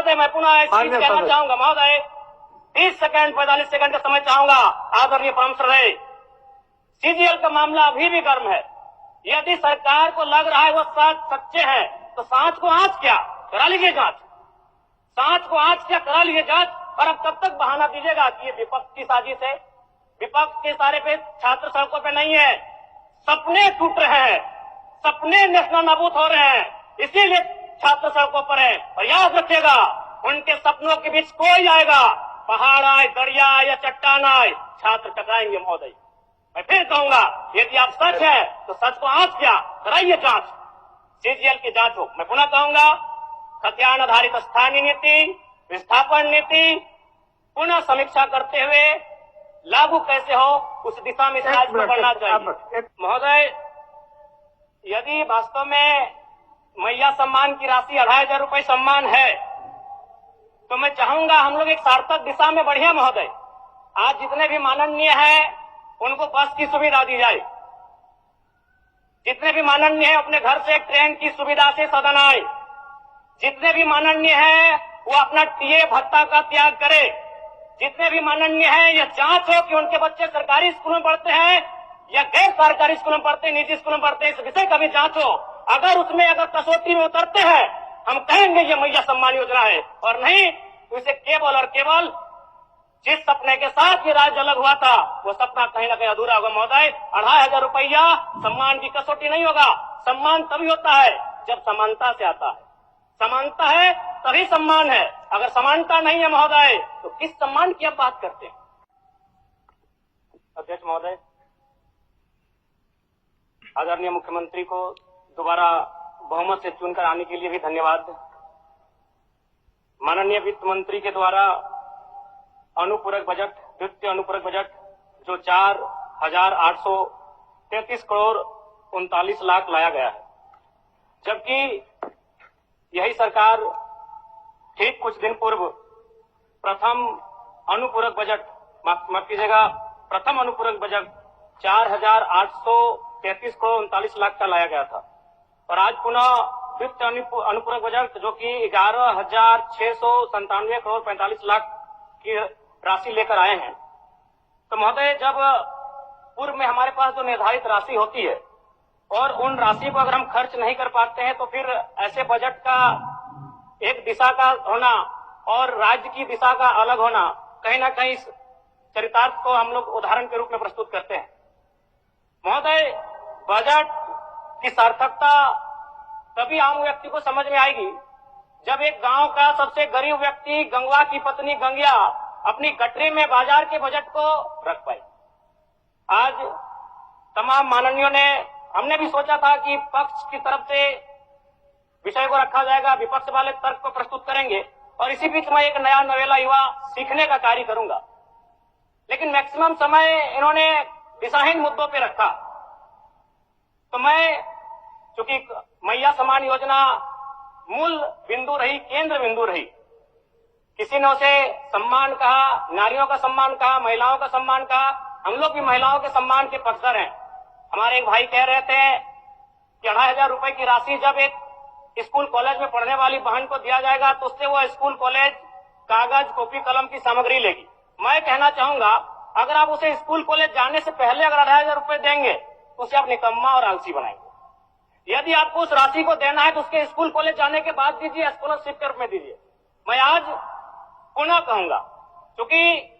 महोदय, मैं पुनः एक चीज कहना चाहूंगा महोदय, 30 सेकंड 45 सेकंड का समय चाहूंगा। आदरणीय परम श्रद्धेय, सीजीएल का मामला अभी भी गर्म है। यदि सरकार को लग रहा है वो सच्चे हैं तो सांच को आंच क्या करा लीजिए जांच, सांच को आंच क्या करा लीजिए जांच। और अब कब तक बहाना दीजिएगा कि ये विपक्ष की साजिश है? विपक्ष के सारे पे छात्र सड़कों पे नहीं है, सपने टूट रहे हैं, सपने नेशनल नाबूद हो रहे हैं, इसीलिए छात्र सड़कों पर है। और याद रखिएगा, उनके सपनों के बीच कोई आएगा, पहाड़ आए, दरिया आए या चट्टान आए, छात्र टकराएंगे महोदय। मैं फिर कहूंगा, यदि आप सच है तो सच को आंच क्या कराइए जांच, सीजीएल की जांच हो। मैं पुनः कहूंगा, खतियान आधारित स्थानीय नीति, विस्थापन नीति पुनः समीक्षा करते हुए लागू कैसे हो, उस दिशा में राज्य को बढ़ना चाहिए। महोदय, यदि वास्तव में मैया सम्मान की राशि 2500 रुपये सम्मान है तो मैं चाहूंगा हम लोग एक सार्थक दिशा में बढ़िया महोदय। आज जितने भी माननीय हैं उनको बस की सुविधा दी जाए, जितने भी माननीय हैं अपने घर से ट्रेन की सुविधा से सदन आए, जितने भी माननीय हैं वो अपना टीए भत्ता का त्याग करे, जितने भी माननीय हैं यह जांच हो कि उनके बच्चे सरकारी स्कूलों में पढ़ते हैं या गैर सरकारी स्कूलों में पढ़ते हैं, निजी स्कूलों में पढ़ते हैं, इस विषय का भी जांच हो। अगर उसमें अगर कसौटी में उतरते हैं हम कहेंगे ये मैया सम्मान योजना है, और नहीं तो इसे केवल और केवल जिस सपने के साथ ये राज्य अलग हुआ था वो सपना कहीं ना कहीं अधूरा होगा महोदय। 2500 रुपया सम्मान की कसौटी नहीं होगा। सम्मान तभी होता है जब समानता से आता है, समानता है तभी सम्मान है। अगर समानता नहीं है महोदय तो किस सम्मान की आप बात करते हैं? अध्यक्ष महोदय, आदरणीय मुख्यमंत्री को दोबारा बहुमत से चुनकर आने के लिए भी धन्यवाद। माननीय वित्त मंत्री के द्वारा अनुपूरक बजट, द्वितीय अनुपूरक बजट जो 4,833 करोड़ 39 लाख लाया गया है, जबकि यही सरकार ठीक कुछ दिन पूर्व प्रथम अनुपूरक बजट, माफ कीजिएगा, प्रथम अनुपूरक बजट 4,833 करोड़ 39 लाख का लाया गया था। और आज पुनः द्वितीय अनुपूरक बजट जो कि 11,697 करोड़ 45 लाख की राशि लेकर आए हैं। तो महोदय, जब पूर्व में हमारे पास जो निर्धारित राशि होती है और उन राशि को अगर हम खर्च नहीं कर पाते हैं तो फिर ऐसे बजट का एक दिशा का होना और राज्य की दिशा का अलग होना, कहीं ना कहीं इस चरितार्थ को हम लोग उदाहरण के रूप में प्रस्तुत करते हैं। महोदय, बजट की सार्थकता तभी आम व्यक्ति को समझ में आएगी जब एक गांव का सबसे गरीब व्यक्ति, गंगवा की पत्नी गंगिया, अपनी गठरी में बाजार के बजट को रख पाए। आज तमाम माननीयों ने, हमने भी सोचा था कि पक्ष की तरफ से विषय को रखा जाएगा, विपक्ष वाले तर्क को प्रस्तुत करेंगे और इसी बीच मैं एक नया नवेला युवा सीखने का कार्य करूंगा। लेकिन मैक्सिमम समय इन्होंने दिशाहीन मुद्दों पे रखा। तो मैं, चूंकि मैया सम्मान योजना मूल बिंदु रही, केंद्र बिंदु रही, किसी ने उसे सम्मान कहा, नारियों का सम्मान कहा, महिलाओं का सम्मान कहा, हम लोग भी महिलाओं के सम्मान के पक्षधर हैं। हमारे एक भाई कह रहे थे कि 2500 रुपए की राशि जब एक स्कूल कॉलेज में पढ़ने वाली बहन को दिया जाएगा तो उससे वो स्कूल कॉलेज कागज, कॉपी, कलम की सामग्री लेगी। मैं कहना चाहूंगा, अगर आप उसे स्कूल कॉलेज जाने से पहले अगर 2500 रुपए देंगे तो उसे आप निकम्मा और आलसी बनाएंगे। यदि आपको उस राशि को देना है तो उसके स्कूल कॉलेज जाने के बाद दीजिए, स्कॉलरशिप के रूप में दीजिए। मैं आज पुनः कहूंगा, क्योंकि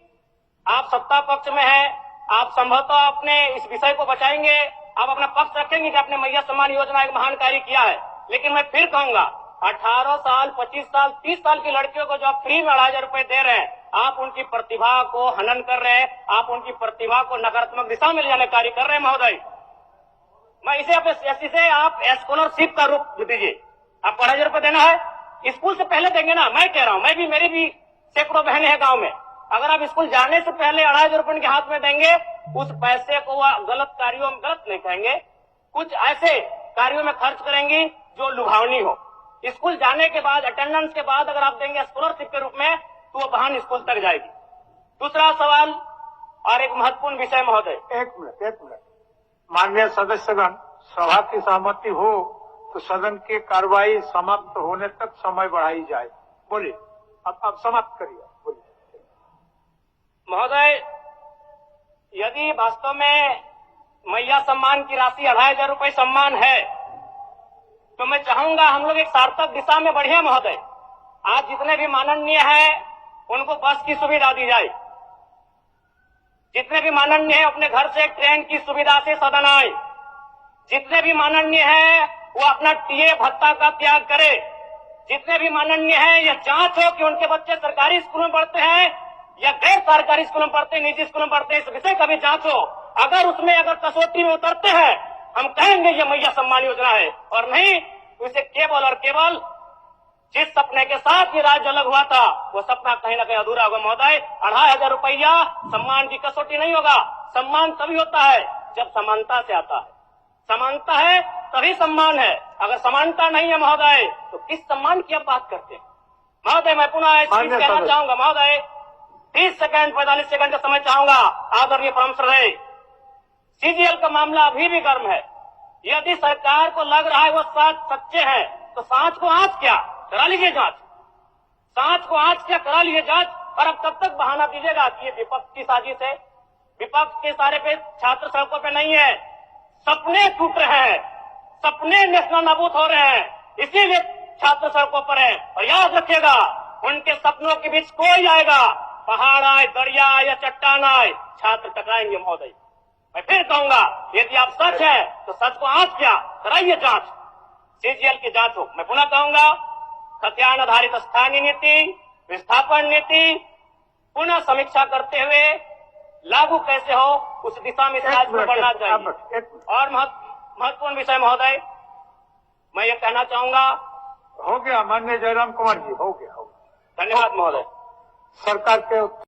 आप सत्ता पक्ष में हैं, आप संभवतः अपने इस विषय को बचाएंगे, आप अपना पक्ष रखेंगे कि आपने मैया सम्मान योजना एक महान कार्य किया है। लेकिन मैं फिर कहूंगा, 18 साल, 25 साल, 30 साल की लड़कियों को जो आप फ्री में 2500 रुपए दे रहे हैं, आप उनकी प्रतिभा को हनन कर रहे हैं, आप उनकी प्रतिभा को नकारात्मक दिशा में ले जाने कार्य कर रहे हैं महोदय। मैं इसे आप स्कॉलरशिप का रूप दीजिए। आप 2500 रुपए देना है, स्कूल से पहले देंगे ना। मैं कह रहा हूं, मेरी भी सैकड़ों बहनें हैं गांव में, अगर आप स्कूल जाने से पहले 2500 रुपए उनके हाथ में देंगे, उस पैसे को वह गलत कार्यों में, गलत नहीं कहेंगे, कुछ ऐसे कार्यों में खर्च करेंगी जो लुभावनी हो। स्कूल जाने के बाद, अटेंडेंस के बाद अगर आप देंगे स्कॉलरशिप के रूप में तो वो बहन स्कूल तक जाएगी। दूसरा सवाल और एक महत्वपूर्ण विषय महोदय। एक मिनट माननीय सदस्यगण, सभा की सहमति हो तो सदन की कार्रवाई समाप्त होने तक समय बढ़ाई जाए। बोलिए। अब समाप्त करिए, बोलिए। महोदय, यदि वास्तव में मैया सम्मान की राशि 2,500 रुपये सम्मान है, तो मैं चाहूंगा हम लोग एक सार्थक दिशा में बढ़े महोदय। आज जितने भी माननीय हैं उनको बस की सुविधा दी जाए, जितने भी माननीय हैं अपने घर से ट्रेन की सुविधा से सदन आए, जितने भी माननीय हैं वो अपना टीए भत्ता का त्याग करे, जितने भी माननीय हैं यह जांच हो कि उनके बच्चे सरकारी स्कूलों में पढ़ते हैं या गैर सरकारी स्कूलों में पढ़ते हैं, निजी स्कूलों में पढ़ते हैं, इस विषय का भी जांच हो। अगर उसमें अगर कसौटी में उतरते हैं हम कहेंगे ये मैया सम्मान योजना है, और नहीं तो इसे केवल और केवल जिस सपने के साथ ये राज्य अलग हुआ था वो सपना कहीं ना कहीं अधूरा होगा महोदय। 2,500 रुपया सम्मान की कसौटी नहीं होगा। सम्मान तभी होता है जब समानता से आता है, समानता है तभी सम्मान है। अगर समानता नहीं है महोदय तो किस सम्मान की आप बात करते हैं महोदय? मैं पुनः इस चीज कहना चाहूंगा महोदय, 30 सेकंड 45 सेकंड का समय चाहूंगा। आदरणीय परम श्रद्धेय, सीजीएल का मामला अभी भी गर्म है। यदि सरकार को लग रहा है वो सच्चे हैं तो सांच को आंच क्या करा लीजिए जांच, सांच को आंच क्या करा लीजिए जांच। और अब कब तक बहाना दीजिएगा कि ये विपक्ष की साजिश है? विपक्ष के सारे पे छात्र सड़कों पे नहीं है, सपने टूट रहे हैं, सपने नेशनल नाबूद हो रहे हैं, इसीलिए छात्र सड़कों पर है। और याद रखिएगा उनके सपनों के बीच कोई आएगा, पहाड़ आए, दरिया आए या चट्टान आए, छात्र टकराएंगे महोदय। मैं फिर कहूंगा यदि आप सच है तो सच को आंच क्या कराइए जांच, सीजीएल की जांच हो। मैं पुनः कहूंगा खतियान आधारित स्थानीय नीति, विस्थापन नीति पुनः समीक्षा करते हुए लागू कैसे हो उस दिशा में राज्य को बढ़ना चाहिए। और महत्वपूर्ण विषय महोदय मैं ये कहना चाहूंगा, हो गया माननीय जयराम कुमार जी, हो गया। धन्यवाद महोदय। सरकार के